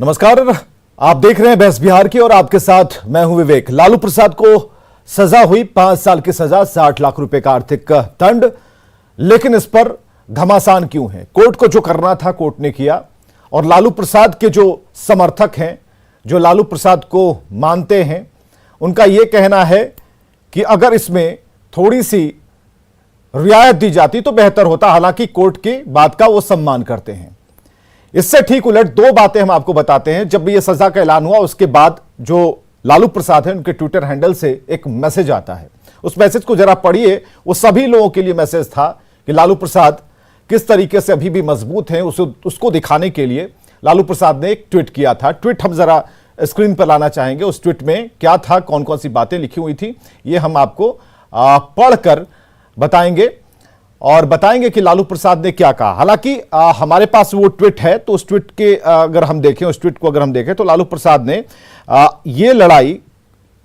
नमस्कार, आप देख रहे हैं बहस बिहार की और आपके साथ मैं हूं विवेक। लालू प्रसाद को सजा हुई 5 साल की सजा, 60 लाख रुपए का आर्थिक दंड। लेकिन इस पर घमासान क्यों है? कोर्ट को जो करना था कोर्ट ने किया, और लालू प्रसाद के जो समर्थक हैं, जो लालू प्रसाद को मानते हैं, उनका यह कहना है कि अगर इसमें थोड़ी सी रियायत दी जाती तो बेहतर होता। हालांकि कोर्ट की बात का वो सम्मान करते हैं। इससे ठीक उलट दो बातें हम आपको बताते हैं। जब ये सजा का ऐलान हुआ उसके बाद जो लालू प्रसाद हैं उनके ट्विटर हैंडल से एक मैसेज आता है। उस मैसेज को जरा पढ़िए। वो सभी लोगों के लिए मैसेज था कि लालू प्रसाद किस तरीके से अभी भी मजबूत हैं, उसको दिखाने के लिए लालू प्रसाद ने एक ट्वीट किया था। ट्वीट हम जरा स्क्रीन पर लाना चाहेंगे। उस ट्वीट में क्या था, कौन कौन सी बातें लिखी हुई थी, ये हम आपको पढ़कर बताएंगे और बताएंगे कि लालू प्रसाद ने क्या कहा। हालांकि हमारे पास वो ट्वीट है, तो उस ट्वीट के अगर हम देखें, उस ट्वीट को अगर हम देखें तो लालू प्रसाद ने ये लड़ाई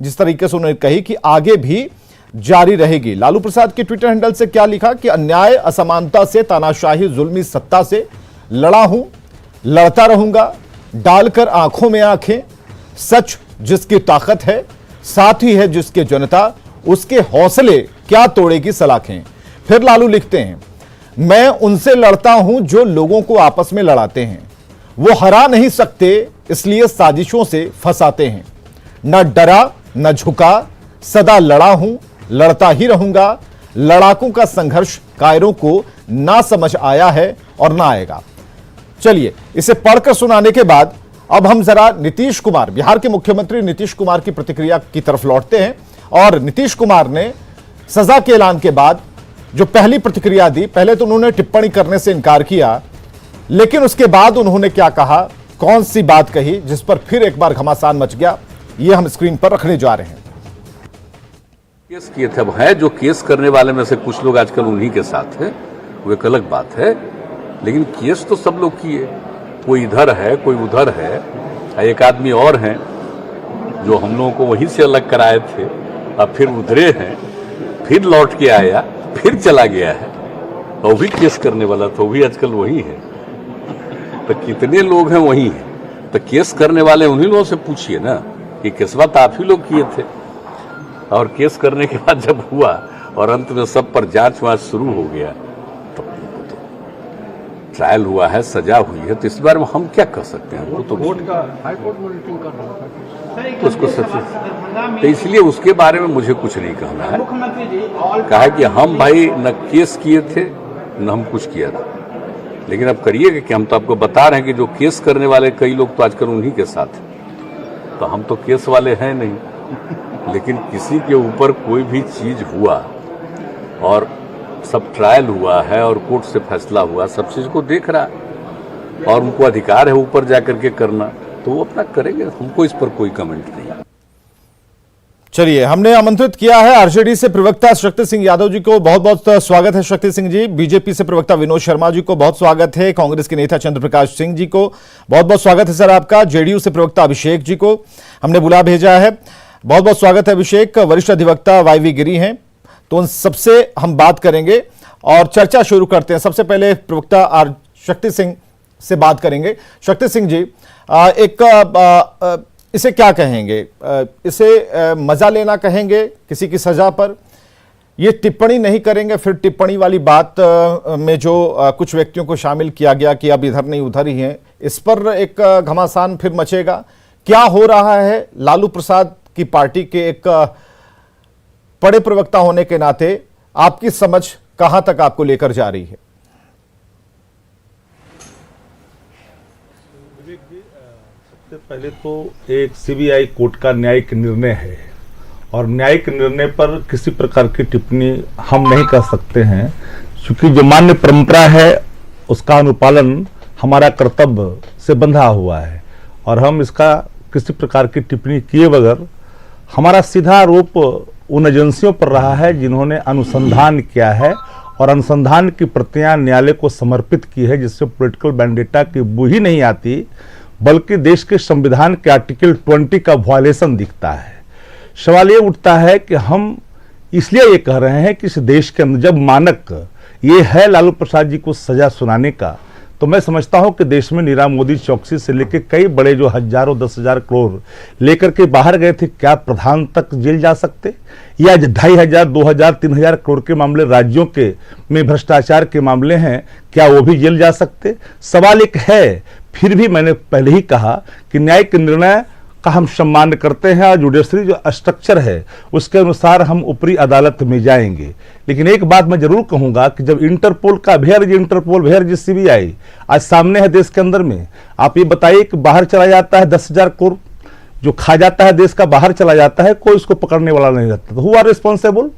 जिस तरीके से उन्होंने कही कि आगे भी जारी रहेगी। लालू प्रसाद के ट्विटर हैंडल से क्या लिखा कि अन्याय, असमानता से, तानाशाही, जुल्मी सत्ता से लड़ा हूं, लड़ता रहूंगा, डालकर आंखों में आंखें। सच जिसकी ताकत है, साथी है जिसके जनता, उसके हौसले क्या तोड़ेगी सलाखें। फिर लालू लिखते हैं, मैं उनसे लड़ता हूं जो लोगों को आपस में लड़ाते हैं। वो हरा नहीं सकते इसलिए साजिशों से फंसाते हैं। न डरा न झुका, सदा लड़ा हूं, लड़ता ही रहूंगा। लड़ाकों का संघर्ष कायरों को ना समझ आया है और ना आएगा। चलिए इसे पढ़कर सुनाने के बाद अब हम जरा नीतीश कुमार, बिहार के मुख्यमंत्री नीतीश कुमार की प्रतिक्रिया की तरफ लौटते हैं। और नीतीश कुमार ने सजा के ऐलान के बाद जो पहली प्रतिक्रिया दी, पहले तो उन्होंने टिप्पणी करने से इनकार किया, लेकिन उसके बाद उन्होंने क्या कहा, कौन सी बात कही जिस पर फिर एक बार घमासान मच गया, ये हम स्क्रीन पर रखने जा रहे हैं। केस किए थे, अब है जो केस करने वाले में से कुछ लोग आजकल उन्हीं के साथ है, वो एक अलग बात है। लेकिन केस तो सब लोग किए, कोई इधर है कोई उधर है। एक आदमी और हैं जो हम लोगों को वहीं से अलग कराए थे, अब फिर उधरे हैं, फिर लौट के आया, फिर चला गया है, और भी केस करने वाला तो भी आजकल वही है। तो कितने लोग हैं वही हैं। तो केस करने वाले उन्हीं लोगों से पूछिए ना कि केसवा तो आप ही लोग किए थे। और केस करने के बाद जब हुआ और अंत में सब पर जांच वांच शुरू हो गया, तो ट्रायल हुआ है, सजा हुई है, तो इस बारे में हम क्या कर सकते हैं? वो तो हाईकोर्ट में मीटिंग कर रहा था तो उसको सच, तो इसलिए उसके बारे में मुझे कुछ नहीं कहना है। कहा कि हम भाई न केस किए थे न हम कुछ किया था। लेकिन अब करिएगा कि हम तो आपको बता रहे हैं कि जो केस करने वाले कई लोग तो आजकल उन्हीं के साथ हैं। तो हम तो केस वाले हैं नहीं। लेकिन किसी के ऊपर कोई भी चीज हुआ और सब ट्रायल हुआ है और कोर्ट से फैसला हुआ, सब चीज को देख रहा है और उनको अधिकार है ऊपर जाकर के करना, तो वो अपना करेंगे। हमको इस पर कोई कमेंट नहीं। चलिए, हमने आमंत्रित किया है आरजेडी से प्रवक्ता शक्ति सिंह यादव जी को। बहुत बहुत स्वागत है शक्ति सिंह जी। बीजेपी से प्रवक्ता विनोद शर्मा जी को बहुत स्वागत है। कांग्रेस के नेता चंद्र प्रकाश सिंह जी को बहुत बहुत स्वागत है सर आपका। जेडीयू से प्रवक्ता अभिषेक जी को हमने बुला भेजा है। बहुत बहुत स्वागत है अभिषेक। वरिष्ठ अधिवक्ता वाईवी गिरी हैं, तो उन सबसे हम बात करेंगे और चर्चा शुरू करते हैं। सबसे पहले प्रवक्ता शक्ति सिंह से बात करेंगे। शक्ति सिंह जी, इसे क्या कहेंगे? इसे मजा लेना कहेंगे किसी की सजा पर? ये टिप्पणी नहीं करेंगे, फिर टिप्पणी वाली बात में जो कुछ व्यक्तियों को शामिल किया गया कि अब इधर नहीं उधर ही हैं, इस पर एक घमासान फिर मचेगा। क्या हो रहा है? लालू प्रसाद की पार्टी के एक बड़े प्रवक्ता होने के नाते आपकी समझ कहां तक आपको लेकर जा रही है? सबसे पहले तो एक सीबीआई कोर्ट का न्यायिक निर्णय है और न्यायिक निर्णय पर किसी प्रकार की टिप्पणी हम नहीं कर सकते हैं, क्योंकि जो मान्य परंपरा है उसका अनुपालन हमारा कर्तव्य से बंधा हुआ है और हम इसका किसी प्रकार की टिप्पणी किए बगैर, हमारा सीधा आरोप उन एजेंसियों पर रहा है जिन्होंने अनुसंधान किया है और अनुसंधान की प्रतियां न्यायालय को समर्पित की है, जिससे पॉलिटिकल वेंडेटा की बू ही नहीं आती, बल्कि देश के संविधान के आर्टिकल 20 का वायलेशन दिखता है। सवाल ये उठता है कि हम इसलिए ये कह रहे हैं कि इस देश के अंदर जब मानक ये है लालू प्रसाद जी को सजा सुनाने का, तो मैं समझता हूं कि देश में नीरव मोदी चौकसी से लेकर कई बड़े जो हजारों 10,000 करोड़ लेकर के बाहर गए थे, क्या प्रधान तक जेल जा सकते? या 2,500, 2,000, 3,000 करोड़ के मामले राज्यों के में भ्रष्टाचार के मामले हैं, क्या वो भी जेल जा सकते? सवाल एक है। फिर भी मैंने पहले ही कहा कि न्यायिक निर्णय का हम सम्मान करते हैं और जुडिशरी जो स्ट्रक्चर है उसके अनुसार हम ऊपरी अदालत में जाएंगे। लेकिन एक बात मैं जरूर कहूंगा कि जब इंटरपोल का भेर सीबीआई आज सामने है देश के अंदर में, आप ये बताइए कि बाहर चला जाता है 10,000 करोड़ जो खा जाता है देश का, बाहर चला जाता है, कोई उसको पकड़ने वाला नहीं रहता, तो हु आर रिस्पॉन्सिबल?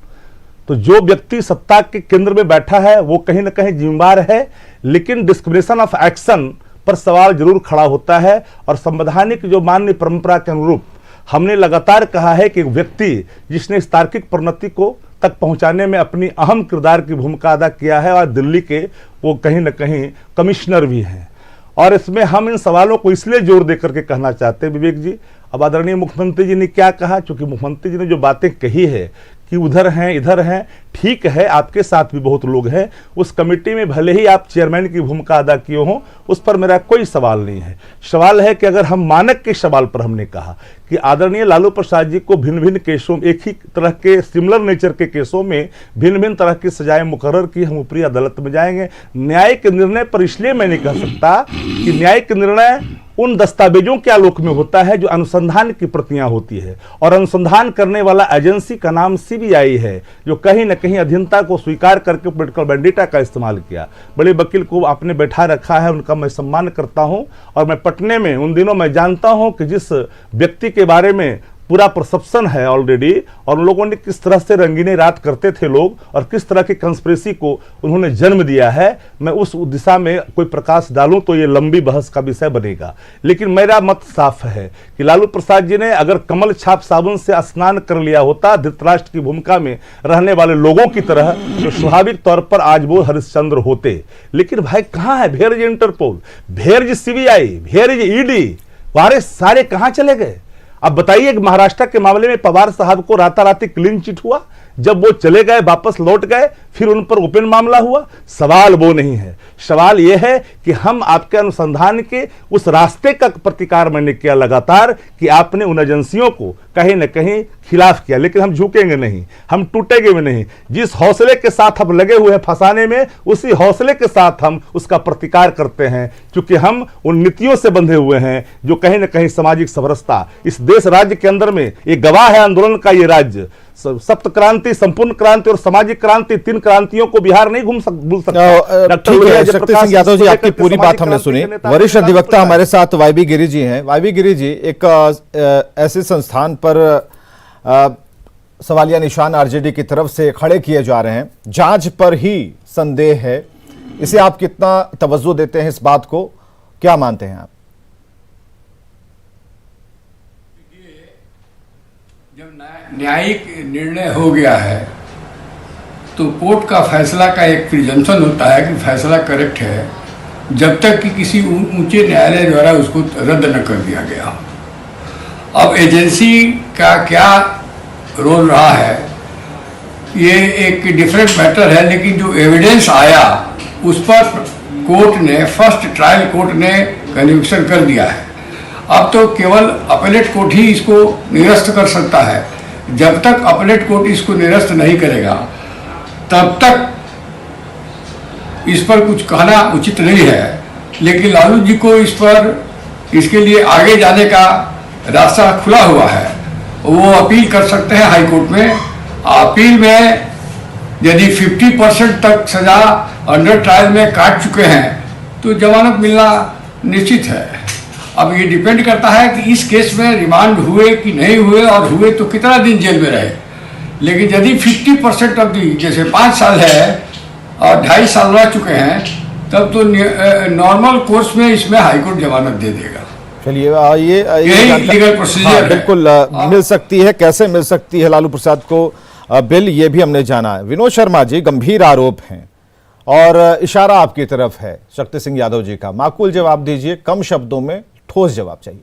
तो जो व्यक्ति सत्ता के केंद्र में बैठा है वो कहीं ना कहीं जिम्मेदार है, लेकिन डिस्क्रिमिनेशन ऑफ एक्शन पर सवाल जरूर खड़ा होता है। और संवैधानिक जो मान्य परंपरा के अनुरूप हमने लगातार कहा है कि एक व्यक्ति जिसने इस तार्किक प्रोन्नति को तक पहुंचाने में अपनी अहम किरदार की भूमिका अदा किया है, और दिल्ली के वो कहीं ना कहीं कमिश्नर भी हैं। और इसमें हम इन सवालों को इसलिए जोर देकर के कहना चाहते हैं विवेक जी, अब आदरणीय मुख्यमंत्री जी ने क्या कहा, क्योंकि मुख्यमंत्री जी ने जो बातें कही है कि उधर हैं इधर हैं, ठीक है, आपके साथ भी बहुत लोग हैं उस कमेटी में, भले ही आप चेयरमैन की भूमिका अदा किए हों, उस पर मेरा कोई सवाल नहीं है। सवाल है कि अगर हम मानक के सवाल पर हमने कहा कि आदरणीय लालू प्रसाद जी को भिन्न भिन्न केसों में, एक ही तरह के सिमिलर नेचर के केसों में भिन्न भिन्न तरह की सजाएं मुकर्रर की, हम ऊपरी अदालत में जाएंगे। न्यायिक निर्णय पर इसलिए मैं नहीं कह सकता कि न्यायिक निर्णय उन दस्तावेजों के आलोक में होता है जो अनुसंधान की प्रतियां होती है, और अनुसंधान करने वाला एजेंसी का नाम सीबीआई है, जो कहीं न कहीं अधीनता को स्वीकार करके पॉलिटिकल वेंडिटा का इस्तेमाल किया। बड़े वकील को आपने बैठा रखा है, उनका मैं सम्मान करता हूं। और मैं पटने में उन दिनों मैं जानता हूं कि जिस व्यक्ति के बारे में पूरा परसेप्शन है ऑलरेडी, और उन लोगों ने किस तरह से रंगीने रात करते थे लोग, और किस तरह की कंस्पिरेसी को उन्होंने जन्म दिया है, मैं उस दिशा में कोई प्रकाश डालूं तो ये लंबी बहस का विषय बनेगा। लेकिन मेरा मत साफ है कि लालू प्रसाद जी ने अगर कमल छाप साबुन से स्नान कर लिया होता धृतराष्ट्र की भूमिका में रहने वाले लोगों की तरह, तो स्वाभाविक तौर पर आज वो हरिश्चंद्र होते। लेकिन भाई कहां है भेर इंटरपोल, भेर सीबीआई, भेर ईडी, वारे सारे कहां चले गए? अब बताइए कि महाराष्ट्र के मामले में पवार साहब को राताराती क्लीन चिट हुआ, जब वो चले गए वापस लौट गए फिर उन पर ओपन मामला हुआ। सवाल वो नहीं है, सवाल ये है कि हम आपके अनुसंधान के उस रास्ते का प्रतिकार मैंने किया लगातार कि आपने उन एजेंसियों को कहीं न कहीं खिलाफ किया, लेकिन हम झुकेंगे नहीं, हम टूटेंगे भी नहीं। जिस हौसले के साथ हम लगे हुए हैं फंसाने में, उसी हौसले के साथ हम उसका प्रतिकार करते हैं, क्योंकि हम उन नीतियों से बंधे हुए हैं जो कहीं न कहीं सामाजिक समरसता इस देश राज्य के अंदर में एक गवाह है आंदोलन का। ये राज्य सप्त क्रांति, संपूर्ण क्रांति और सामाजिक क्रांति, 3 क्रांतियों को बिहार नहीं भूल सकता। ठीक है, शक्ति सिंह यादव जी, आपकी पूरी बात हमने सुनी। वरिष्ठ अधिवक्ता हमारे साथ वाईबी गिरी जी हैं। वाईबी गिरी जी, एक ऐसे संस्थान पर सवालिया निशान आरजेडी की तरफ से खड़े किए जा रहे हैं, जांच पर ही संदेह है, इसे आप कितना तवज्जो देते हैं? इस बात को क्या मानते हैं आप? जब न्यायिक निर्णय हो गया है तो कोर्ट का फैसला का एक प्रिजम्पशन होता है कि फैसला करेक्ट है, जब तक कि किसी ऊंचे न्यायालय द्वारा उसको रद्द न कर दिया गया। अब एजेंसी का क्या रोल रहा है ये एक डिफरेंट मैटर है, लेकिन जो एविडेंस आया उस पर कोर्ट ने, फर्स्ट ट्रायल कोर्ट ने कन्विक्शन कर दिया है। अब तो केवल अपीलेट कोर्ट ही इसको निरस्त कर सकता है। जब तक अपीलेट कोर्ट इसको निरस्त नहीं करेगा तब तक इस पर कुछ कहना उचित नहीं है। लेकिन लालू जी को इस पर, इसके लिए आगे जाने का रास्ता खुला हुआ है, वो अपील कर सकते हैं हाई कोर्ट में। अपील में यदि 50% तक सजा अंडर ट्रायल में काट चुके हैं तो जमानत मिलना निश्चित है। अब ये डिपेंड करता है कि इस केस में रिमांड हुए कि नहीं हुए, और हुए तो कितना दिन जेल में रहे। लेकिन यदि 50% ऑफ दी, जैसे 5 साल है और 2.5 साल रह चुके हैं, तब तो नॉर्मल कोर्स में इसमें हाईकोर्ट जमानत दे देगा। चलिए, ये लीगल प्रोसीजर बिल्कुल मिल सकती है। कैसे मिल सकती है लालू प्रसाद को बिल, ये भी हमने जाना है। विनोद शर्मा जी, गंभीर आरोप हैं और इशारा आपकी तरफ है शक्ति सिंह यादव जी का, माकूल जवाब दीजिए, कम शब्दों में ठोस जवाब चाहिए।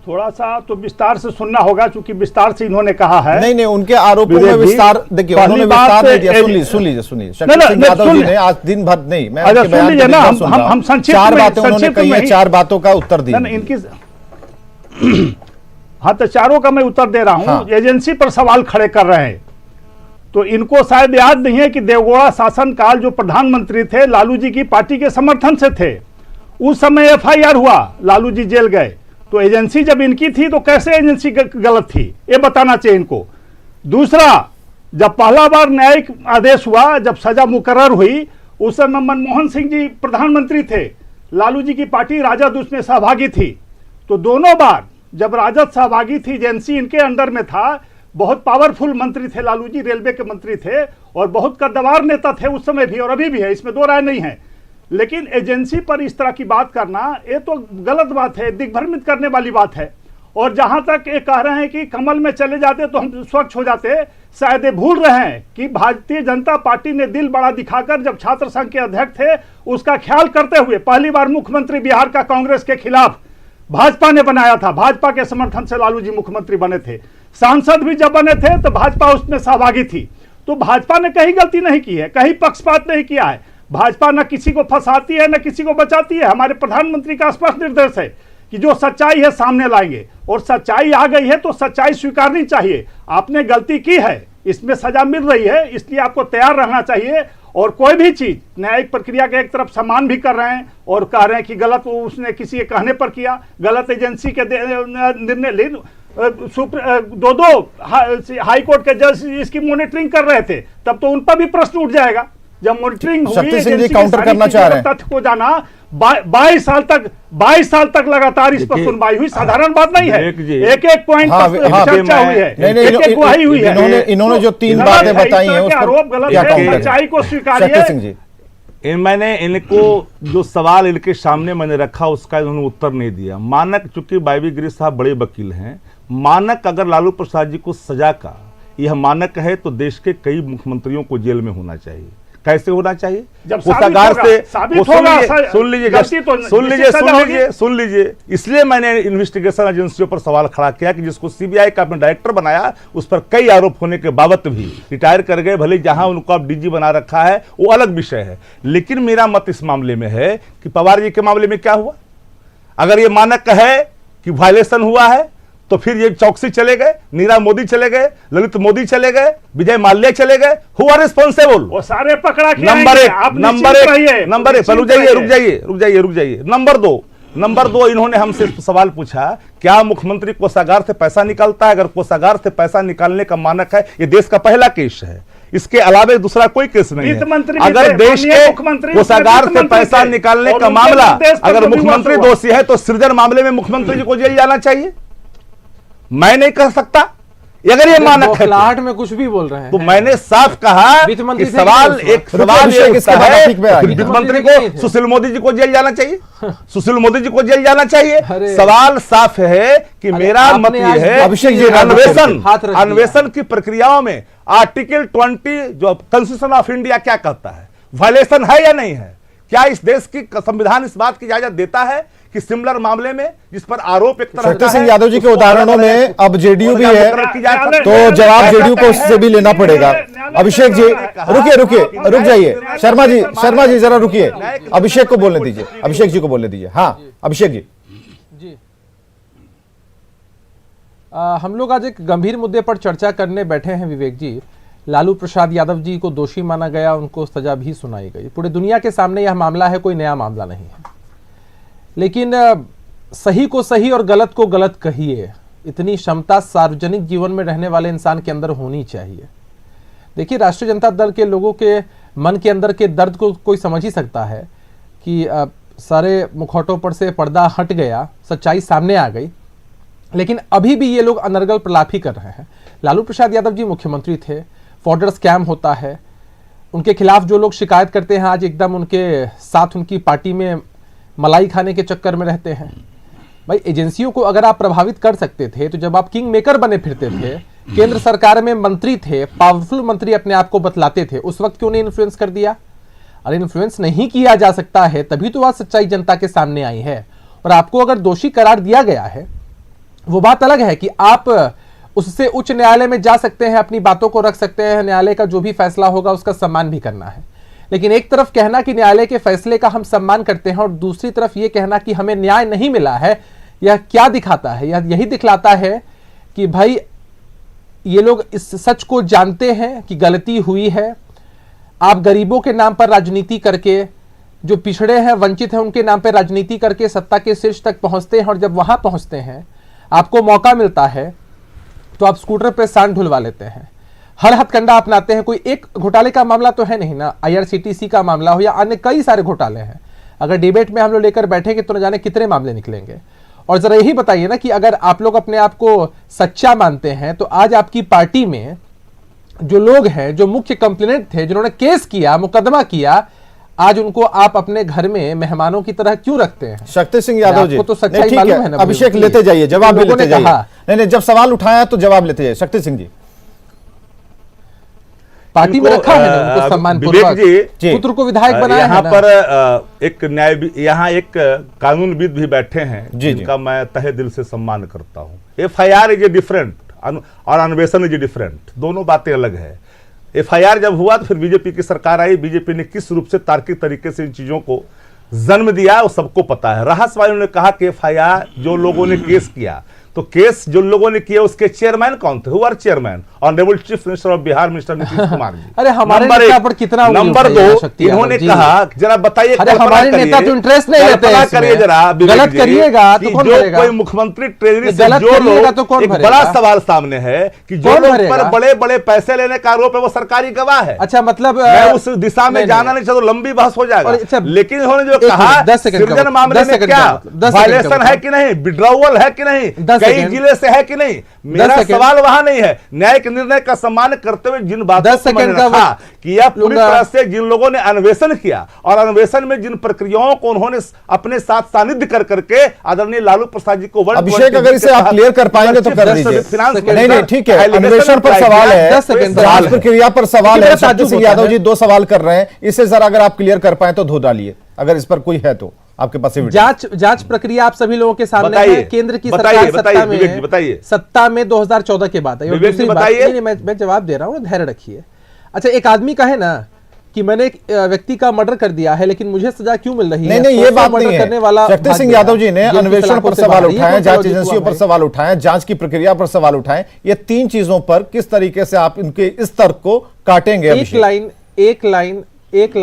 थोड़ा सा तो विस्तार से सुनना होगा, क्योंकि विस्तार से इन्होंने कहा है। नहीं, उनके आरोपों में विस्तार, देखिए उन्होंने विस्तार नहीं दिया। सुन लीजिए शक्ति सिंह यादव जी ने आज दिन भर नहीं, मैं आपके बयान को दिन भर सुन रहा हूं। चार बातें उन्होंने कही हैं, चार बातों का उत्तर दिया इनकी। हाँ, तो चारों का मैं उत्तर दे रहा हूं। हाँ। एजेंसी पर सवाल खड़े कर रहे हैं, तो इनको शायद याद नहीं है कि देवगौड़ा शासनकाल जो प्रधानमंत्री थे लालू जी की पार्टी के समर्थन से थे, उस समय एफआईआर हुआ, लालू जी जेल गए। तो एजेंसी जब इनकी थी तो कैसे एजेंसी गलत थी, ये बताना चाहिए इनको। दूसरा, जब पहला बार न्यायिक आदेश हुआ, जब सजा मुकर्रर हुई, उस समय मनमोहन सिंह जी प्रधानमंत्री थे, लालू जी की पार्टी राजद उसमें सहभागी थी। तो दोनों बार जब राजद सहभागी थी, एजेंसी इनके अंडर में था, बहुत पावरफुल मंत्री थे लालू जी, रेलवे के मंत्री थे और बहुत कद्दावर नेता थे उस समय भी और अभी भी है, इसमें दो राय नहीं है। लेकिन एजेंसी पर इस तरह की बात करना ये तो गलत बात है, दिग्भ्रमित करने वाली बात है। और जहां तक ये कह रहे हैं कि कमल में चले जाते तो हम स्वच्छ हो जाते, शायद ये भूल रहे हैं कि भारतीय जनता पार्टी ने दिल बड़ा दिखाकर जब छात्र संघ के अध्यक्ष थे उसका ख्याल करते हुए पहली बार मुख्यमंत्री बिहार का कांग्रेस के खिलाफ भाजपा ने बनाया था। भाजपा के समर्थन से लालू जी मुख्यमंत्री बने थे। सांसद भी जब बने थे तो भाजपा उसमें सहभागी थी। तो भाजपा ने कहीं गलती नहीं की है, कहीं पक्षपात नहीं किया है। भाजपा न किसी को फंसाती है न किसी को बचाती है। हमारे प्रधानमंत्री का स्पष्ट निर्देश है कि जो सच्चाई है सामने लाएंगे, और सच्चाई आ गई है तो सच्चाई स्वीकारनी चाहिए। आपने गलती की है, इसमें सजा मिल रही है, इसलिए आपको तैयार रहना चाहिए। और कोई भी चीज न्यायिक प्रक्रिया के एक तरफ सम्मान भी कर रहे हैं और कह रहे हैं कि गलत उसने किसी के कहने पर किया, गलत एजेंसी के निर्णय। दो हाई कोर्ट के जज इसकी मॉनिटरिंग कर रहे थे, तब तो उन पर भी प्रश्न उठ जाएगा। जब मॉनिटरिंग हुई, शक्ति सिंह जी काउंटर करना चाह रहे हैं। तथ्य को जाना, 22 साल तक लगातार इस पर सुनवाई हुई, साधारण बात नहीं है। एक पॉइंट पर चर्चा हुई है, गुहाई हुई है। इन्होंने जो 3 बातें बताई हैं उस पर आरोप गलत है, सच्चाई को स्वीकारिए। शक्ति सिंह जी, मैंने इनको जो सवाल इनके सामने मैंने रखा उसका इन्होंने उत्तर नहीं दिया। मानक, चूंकि बाबी गिरी साहब बड़े वकील हैं, मानक अगर लालू प्रसाद जी को सजा का यह मानक है तो देश के कई मुख्यमंत्रियों को जेल में होना चाहिए। कैसे होना चाहिए? जब कोषागार से सुन लीजिए। इसलिए मैंने इन्वेस्टिगेशन एजेंसियों पर सवाल खड़ा किया कि जिसको सीबीआई का अपना डायरेक्टर बनाया, उस पर कई आरोप होने के बावजूद भी रिटायर कर गए। भले जहां उनको आप डीजी बना रखा है वो अलग विषय है, लेकिन मेरा मत इस मामले में है कि पवार जी के मामले में क्या हुआ। अगर ये मानक है कि वायलेशन हुआ है तो फिर ये चौकसी चले गए, नीरव मोदी चले गए, ललित मोदी चले गए, विजय माल्या चले गए। Who are responsible? वो सारे पकड़ा के नंबर एक रुक जाइए। नंबर दो इन्होंने हमसे सवाल पूछा, क्या मुख्यमंत्री कोषागार से पैसा निकालता है? अगर कोषागार से पैसा निकालने का मानक है, ये देश का पहला केस है, इसके अलावा दूसरा कोई केस नहीं है। अगर देश के कोषागार से पैसा निकालने का मामला, अगर मुख्यमंत्री दोषी है तो सृजन मामले में मुख्यमंत्री जी को जेल जाना चाहिए। मैं नहीं कह सकता, अगर ये मानक है बौखलाहट में कुछ भी बोल रहे हैं। तो मैंने साफ कहा कि सवाल ये उठता है, वित्त मंत्री को सुशील मोदी जी को जेल जाना चाहिए, सुशील मोदी जी को जेल जाना चाहिए। सवाल साफ है कि मेरा मत ये है, अन्वेषण की प्रक्रियाओं में आर्टिकल 20 जो कॉन्स्टिट्यूशन ऑफ इंडिया क्या कहता है, वायलेशन है या नहीं है? क्या इस देश की संविधान इस बात की इजाजत देता है कि सिमिलर मामले में जिस पर आरोप एक तरह शक्ति सिंह यादव जी के उदाहरणों में अब जेडीयू भी है तो जवाब जेडीयू को उससे भी लेना पड़ेगा। अभिषेक जी रुक जाइए। शर्मा जी जरा रुकिए, अभिषेक को बोलने दीजिए, अभिषेक जी को बोलने दीजिए। हाँ अभिषेक जी। हम लोग आज एक गंभीर मुद्दे पर चर्चा करने बैठे हैं विवेक जी। लालू प्रसाद यादव जी को दोषी माना गया, उनको सजा भी सुनाई गई। पूरे दुनिया के सामने यह मामला है, कोई नया मामला नहीं है। लेकिन सही को सही और गलत को गलत कहिए, इतनी क्षमता सार्वजनिक जीवन में रहने वाले इंसान के अंदर होनी चाहिए। देखिए, राष्ट्रीय जनता दल के लोगों के मन के अंदर के दर्द को कोई समझ ही सकता है कि सारे मुखौटों पर से पर्दा हट गया, सच्चाई सामने आ गई, लेकिन अभी भी ये लोग अनर्गल प्रलाप ही कर रहे हैं। लालू प्रसाद यादव जी मुख्यमंत्री थे, फॉर्डर स्कैम होता है, उनके खिलाफ जो लोग शिकायत करते हैं आज एकदम उनके साथ उनकी पार्टी में मलाई खाने के चक्कर में रहते हैं। भाई, एजेंसियों को अगर आप प्रभावित कर सकते थे तो जब आप किंग मेकर बने फिरते थे, केंद्र सरकार में मंत्री थे, पावरफुल मंत्री अपने आप को बतलाते थे, उस वक्त क्यों नहीं इन्फ्लुएंस कर दिया? अरे इन्फ्लुएंस नहीं किया जा सकता है तभी तो आज सच्चाई जनता के सामने आई है। और आपको अगर दोषी करार दिया गया है वो बात अलग है कि आप उससे उच्च न्यायालय में जा सकते हैं, अपनी बातों को रख सकते हैं, न्यायालय का जो भी फैसला होगा उसका सम्मान भी करना है। लेकिन एक तरफ कहना कि न्यायालय के फैसले का हम सम्मान करते हैं और दूसरी तरफ यह कहना कि हमें न्याय नहीं मिला है, यह क्या दिखाता है? यही दिखलाता है कि भाई ये लोग इस सच को जानते हैं कि गलती हुई है। आप गरीबों के नाम पर राजनीति करके, जो पिछड़े हैं, वंचित हैं, उनके नाम पर राजनीति करके सत्ता के शीर्ष तक पहुंचते हैं और जब वहां पहुंचते हैं, आपको मौका मिलता है तो आप स्कूटर पर सांड ढुलवा लेते हैं, हर हथकंडा अपनाते हैं। कोई एक घोटाले का मामला तो है नहीं ना, IRCTC का मामला हो या अन्य कई सारे घोटाले हैं। अगर डिबेट में हम लोग लेकर बैठेंगे तो न जाने कितने मामले निकलेंगे। और जरा यही बताइए ना कि अगर आप लोग अपने आप को सच्चा मानते हैं तो आज आपकी पार्टी में जो लोग हैं, जो मुख्य कंप्लेनेंट थे, जिन्होंने केस किया, मुकदमा किया, आज उनको आप अपने घर में मेहमानों की तरह क्यों रखते हैं? शक्ति सिंह यादव जी, आपको तो सच्चाई नहीं, ठीक मालूम है है, ना। अभिषेक लेते जाइए, जवाब भी लोगों ने लेते जाइए। कहा, नहीं, जब सवाल उठाया तो जवाब लेते जाइए। शक्ति सिंह जी, पार्टी में रखा है ना उनको सम्मान पूर्वक, जी, पुत्र को विधायक बनाया है यहाँ ना। पर एक यहाँ एक कानूनविद भी बैठे हैं जिनका मैं तहे दिल से सम्मान करता हूँ। FIR इज ए डिफरेंट और अन्वेषण इज ए डिफरेंट, दोनों बातें अलग है। FIR जब हुआ तो फिर बीजेपी की सरकार आई, बीजेपी ने किस रूप से तार्किक तरीके से इन चीजों को जन्म दिया वो सबको पता है। राहत वालों ने कहा कि FIR जो लोगों ने केस किया, तो केस जो लोगों ने किया उसके चेयरमैन कौन थे? हुआ chairman honourable chief minister of Bihar mister Nitish Kumar ji. अरे हमारे नेता पर कितना नंबर 2, इन्होंने कहा जरा बताइए, अरे हमारे नेता तो इंटरेस्ट नहीं लेते हैं, करिए जरा, गलत करिएगा तो कौन भरेगा? कोई मुख्यमंत्री ट्रेजरी से गलत जो करिएगा तो कौन एक भरेगा? बड़ा सवाल सामने है कि जो कौन लोग भरेगा? पर बड़े बड़े पैसे लेने का आरोप है वो सरकारी गवाह है। अच्छा, मतलब मैं उस दिशा में जाना नहीं चाहता, लंबी बहस हो जाएगा। अच्छा, लेकिन इन्होंने जो कहा सृजन मामले में क्या वायलेशन है कि नहीं, विड्रॉवल है कि नहीं, कई जिले से है कि नहीं, मेरा सवाल वहां नहीं है। न्यायिक निर्णय का सम्मान करते हुए जिन बातों को मैंने रखा कि यह पूरी तरह से जिन लोगों ने अन्वेषण किया और अन्वेषण में जिन प्रक्रियाओं को उन्होंने अपने साथ सानिध्य कर करके आदरणीय लालू प्रसाद जी को अभिषेक, अगर इसे आप क्लियर कर पाएंगे तो कर दीजिए। नहीं, ठीक है, अन्वेषण पर सवाल है, जांच प्रक्रिया पर सवाल है। शक्ति सिंह यादव जी 2 सवाल कर रहे हैं, इसे जरा अगर आप क्लियर कर पाए तो धो डालिए, अगर इस पर कोई है तो आपके पास। जांच प्रक्रिया आप सभी लोगों के सामने है। केंद्र की सरकार सत्ता में 2014 के बाद आई। और दूसरी बात, मैं जवाब दे रहा हूँ, धैर्य रखिए। अच्छा, एक आदमी कहे ना कि मैंने एक व्यक्ति का मर्डर कर दिया है लेकिन मुझे सजा क्यों मिल रही है? नहीं, ये बात नहीं है। शक्ति सिंह यादव जी ने अन्वेषण पर सवाल उठाए, जांच एजेंसियों पर सवाल उठाए, जांच की प्रक्रिया पर सवाल उठाए। ये 3 चीजों पर किस तरीके से आप इनके इस तर्क को काटेंगे? एक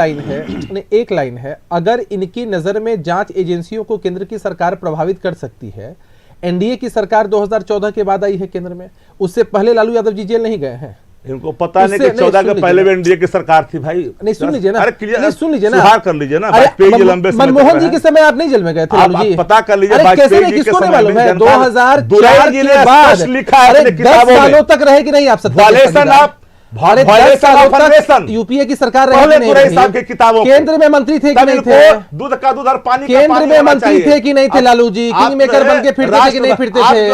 लाइन है, अगर इनकी नजर में जांच एजेंसियों को केंद्र की सरकार प्रभावित कर सकती है। एनडीए की सरकार 2014 के बाद आई है केंद्र में, उससे पहले लालू यादव जी जेल नहीं गए हैं। इनको पता नहीं कि 14 के पहले भी एनडीए की सरकार थी भाई। नहीं, सुन लीजिए ना, सुन लीजिए ना, सुधार कर लीजिए ना। मनमोहन जी के समय आप नहीं जेल में गए थे लालू जी? पता कर लीजिए, किसको नहीं मालूम है? 2004 के बाद लिखा है 10 सालों तक रहे कि नहीं आप सत्ता? यूपीए की सरकार केंद्र में मंत्री थे कि नहीं थे? दूध का दूध और पानी केंद्र में मंत्री थे कि नहीं थे लालू जी? किंग मेकर बन के फिरते थे कि नहीं फिरते थे?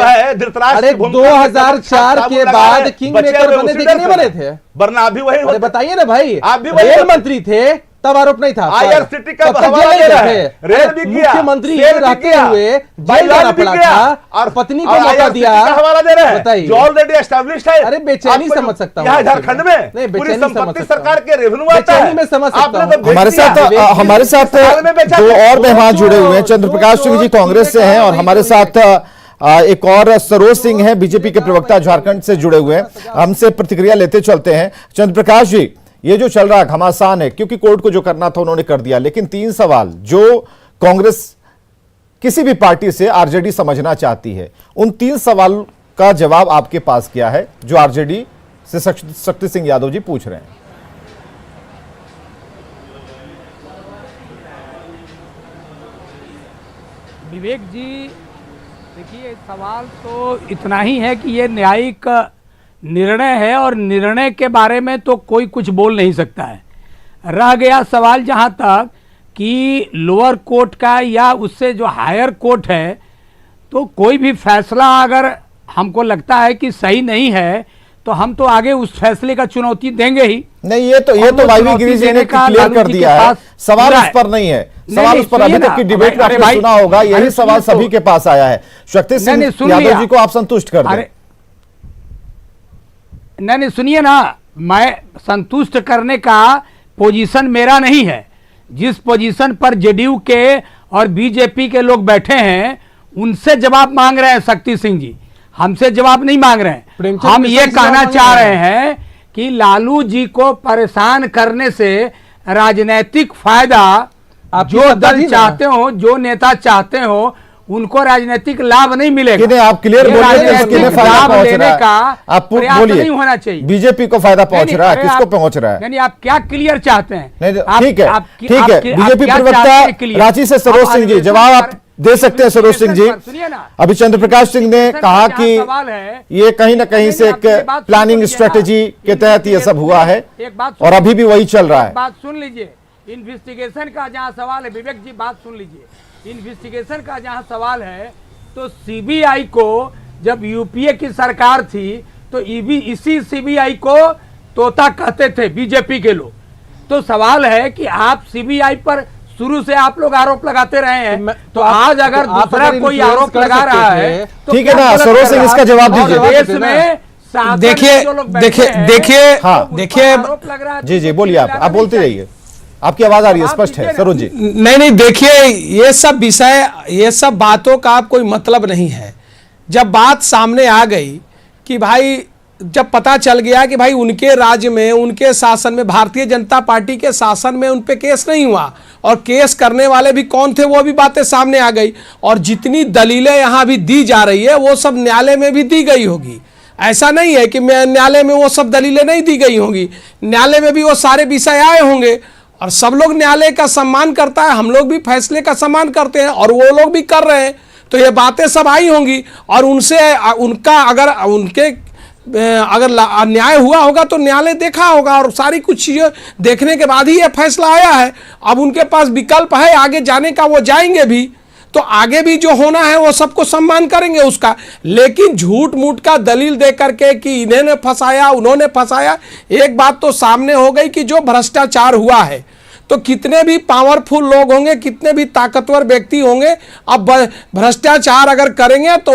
अरे 2004 के बाद किंग मेकर बने थे कि नहीं बने थे? वरना अभी वही। अरे बताइए ना भाई, आप भी रेल मंत्री थे तब आरोप नहीं था, IRCTC का हवाला दे रहा है, रेल भी किया, मुख्यमंत्री रहते हुए जेल जाना पड़ा था और पत्नी को मौका दिया, हवाला दे रहा है, बताइए, जो ऑलरेडी एस्टैब्लिश्ड है। अरे बेचैनी समझ सकता हूं यहाँ झारखंड में नहीं, पूरी संपत्ति सरकार के के रेवेन्यू आता है, मैं समझ सकता हूं। हमारे साथ 2 और मेहमान जुड़े हुए हैं। चंद्रप्रकाश सिंह जी कांग्रेस से हैं और हमारे साथ एक और सरोज सिंह हैं, बीजेपी के प्रवक्ता, झारखंड से जुड़े हुए हैं। हमसे प्रतिक्रिया लेते चलते हैं। चंद्रप्रकाश जी, ये जो चल रहा घमासान है, क्योंकि कोर्ट को जो करना था उन्होंने कर दिया, लेकिन 3 सवाल जो कांग्रेस किसी भी पार्टी से आरजेडी समझना चाहती है, उन 3 सवाल का जवाब आपके पास क्या है जो आरजेडी से शक्ति सिंह यादव जी पूछ रहे हैं? विवेक जी, देखिए, सवाल तो इतना ही है कि ये न्यायिक निर्णय है और निर्णय के बारे में तो कोई कुछ बोल नहीं सकता है। रह गया सवाल जहाँ तक कि लोअर कोर्ट का या उससे जो हायर कोर्ट है, तो कोई भी फैसला अगर हमको लगता है कि सही नहीं है तो हम तो आगे उस फैसले का चुनौती देंगे ही। नहीं, ये तो वाईवी गिरी जी ने क्लियर कर दिया है, सवाल इस पर नहीं है। सवाल उस पर अभी तक की डिबेट में आपने सुना होगा, यही सवाल सभी के पास आया है। शक्ति सिंह यादव जी को आप संतुष्ट कर दें। नहीं सुनिए ना, मैं संतुष्ट करने का पोजीशन मेरा नहीं है। जिस पोजीशन पर जेडीयू के और बीजेपी के लोग बैठे हैं उनसे जवाब मांग रहे हैं शक्ति सिंह जी, हमसे जवाब नहीं मांग रहे हैं। हम ये कहना चाह रहे हैं कि लालू जी को परेशान करने से राजनीतिक फायदा जो दल चाहते हो, जो नेता चाहते हो, उनको राजनीतिक लाभ नहीं मिलेगा। आप क्लियर बोलिए, लाभ लेने का आप प्रयास नहीं होना चाहिए। बीजेपी को फायदा पहुंच रहा है, किसको पहुंच रहा है? नहीं, आप क्या क्लियर चाहते हैं? ठीक है, ठीक है। बीजेपी प्रवक्ता रांची से सरोज सिंह जी, जवाब आप दे सकते हैं। सरोज सिंह जी, अभी चंद्र प्रकाश सिंह ने कहा कि ये कहीं ना कहीं से एक प्लानिंग स्ट्रेटेजी के तहत ये सब हुआ है और अभी भी वही चल रहा है। बात सुन लीजिए, इन्वेस्टिगेशन का जहां सवाल है, विवेक जी बात सुन लीजिए, इन्वेस्टिगेशन का जहां सवाल है तो सीबीआई को जब यूपीए की सरकार थी तो इसी सीबीआई को तोता कहते थे बीजेपी के लोग। तो सवाल है कि आप सीबीआई पर शुरू से आप लोग आरोप लगाते रहे हैं, तो आज अगर दूसरा कोई आरोप लगा रहा है तो ठीक है ना, सरोज सिंह इसका जवाब दीजिए। देश में देखिए जी बोलिए, आप बोलते रहिए, आपकी आवाज आ रही है, स्पष्ट है सरोज जी। नहीं देखिए, ये सब विषय, ये सब बातों का आप कोई मतलब नहीं है। जब बात सामने आ गई कि भाई, जब पता चल गया कि भाई उनके राज्य में, उनके शासन में, भारतीय जनता पार्टी के शासन में उन पे केस नहीं हुआ और केस करने वाले भी कौन थे वो भी बातें सामने आ गई, और जितनी दलीलें यहाँ भी दी जा रही है वो सब न्यायालय में भी दी गई होगी। ऐसा नहीं है कि न्यायालय में वो सब दलीलें नहीं दी गई होंगी, न्यायालय में भी वो सारे विषय आए होंगे और सब लोग न्यायालय का सम्मान करता है, हम लोग भी फैसले का सम्मान करते हैं और वो लोग भी कर रहे हैं, तो ये बातें सब आई होंगी और उनसे उनका अगर न्याय हुआ होगा तो न्यायालय देखा होगा और सारी कुछ चीज़ें देखने के बाद ही ये फैसला आया है। अब उनके पास विकल्प है आगे जाने का, वो जाएंगे भी, तो आगे भी जो होना है वो सबको सम्मान करेंगे उसका। लेकिन झूठ मूठ का दलील दे करके कि इन्होंने फंसाया, उन्होंने फंसाया, एक बात तो सामने हो गई कि जो भ्रष्टाचार हुआ है तो कितने भी पावरफुल लोग होंगे, कितने भी ताकतवर व्यक्ति होंगे, अब भ्रष्टाचार अगर करेंगे तो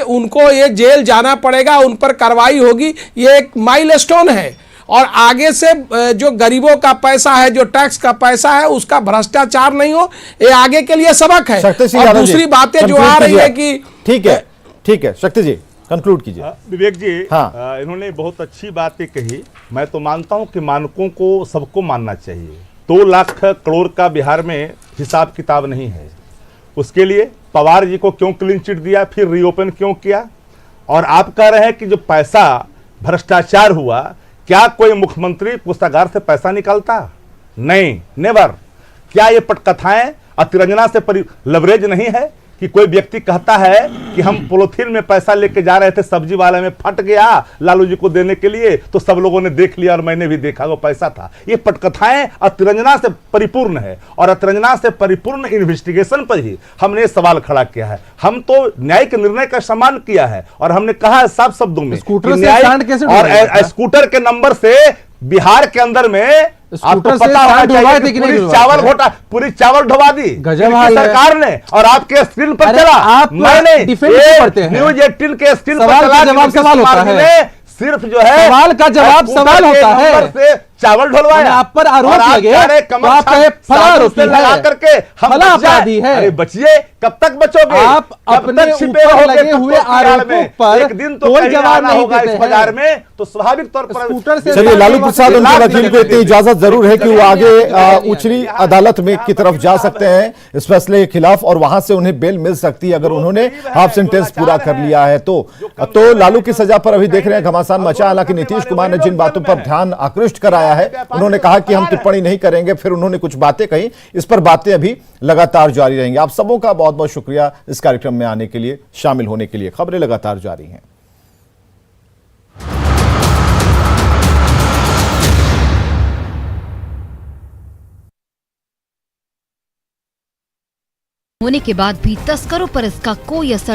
उनको ये जेल जाना पड़ेगा, उन पर कार्रवाई होगी। ये एक माइलस्टोन है और आगे से जो गरीबों का पैसा है, जो टैक्स का पैसा है, उसका भ्रष्टाचार नहीं हो, ये आगे के लिए सबक है। और दूसरी बातें जो आ रही है कि ठीक है शक्ति जी कंक्लूड कीजिए। विवेक जी, हाँ। इन्होंने बहुत अच्छी बातें कही। मैं तो मानता हूं कि मानकों को सबको मानना चाहिए। 2 लाख करोड़ का बिहार में हिसाब किताब नहीं है, उसके लिए पवार जी को क्यों क्लीन चिट दिया, फिर रीओपन क्यों किया? और आप कह रहे हैं कि जो पैसा भ्रष्टाचार हुआ, क्या कोई मुख्यमंत्री पुस्तकागार से पैसा निकालता? नहीं, नेवर। क्या ये पटकथाएं अतिरंजना से लवरेज नहीं है कि कोई व्यक्ति कहता है कि हम पॉलिथीन में पैसा लेके जा रहे थे, सब्जी वाले में फट गया लालू जी को देने के लिए, तो सब लोगों ने देख लिया और मैंने भी देखा वो पैसा था। ये पटकथाएं अतिरंजना से परिपूर्ण है और अतिरंजना से परिपूर्ण इन्वेस्टिगेशन पर ही हमने सवाल खड़ा किया है। हम तो न्यायिक निर्णय का सम्मान किया है और हमने कहा है साफ शब्दों में, स्कूटर के नंबर से बिहार के अंदर में आपको पता होना चाहिए कि पूरी चावल ढुवा दी सरकार ने और आपके स्क्रीन पर चला। आप मैंने न्यूज 18 के स्क्रीन पर सवाल होता है, सिर्फ जो है सवाल का जवाब सवाल होता है। चावल ढुलवाया, आप पर आरोप लगे तो आप कहे फला आरोपी लगा करके हम अपराधी है। अरे बचिए, कब तक बचोगे? आप अपने ऊपर लगे हुए आरोपों पर एक दिन तो कोई जवाब नहीं होगा देते इस बाजार में, तो स्वाभाविक तौर पर स्कूटर से चलिए, लालू प्रसाद उनके वकील को इतनी इजाजत जरूर है कि वो आगे उच्चली अदालत में की तरफ जा सकते हैं इस फैसले के खिलाफ और वहां से उन्हें बेल मिल सकती है अगर उन्होंने हाफ सेंटेंस पूरा कर लिया है तो लालू की सजा पर अभी देख रहे हैं घमासान मचा। हालांकि नीतीश कुमार ने जिन बातों पर ध्यान आकृष्ट कराया है, उन्होंने कहा कि हम टिप्पणी नहीं करेंगे, फिर उन्होंने कुछ बातें कही, इस पर बातें अभी लगातार जारी रहेंगी। आप सबों का बहुत बहुत शुक्रिया इस कार्यक्रम में आने के लिए, शामिल होने के लिए। खबरें लगातार जारी हैं। होने के बाद भी तस्करों पर इसका कोई असर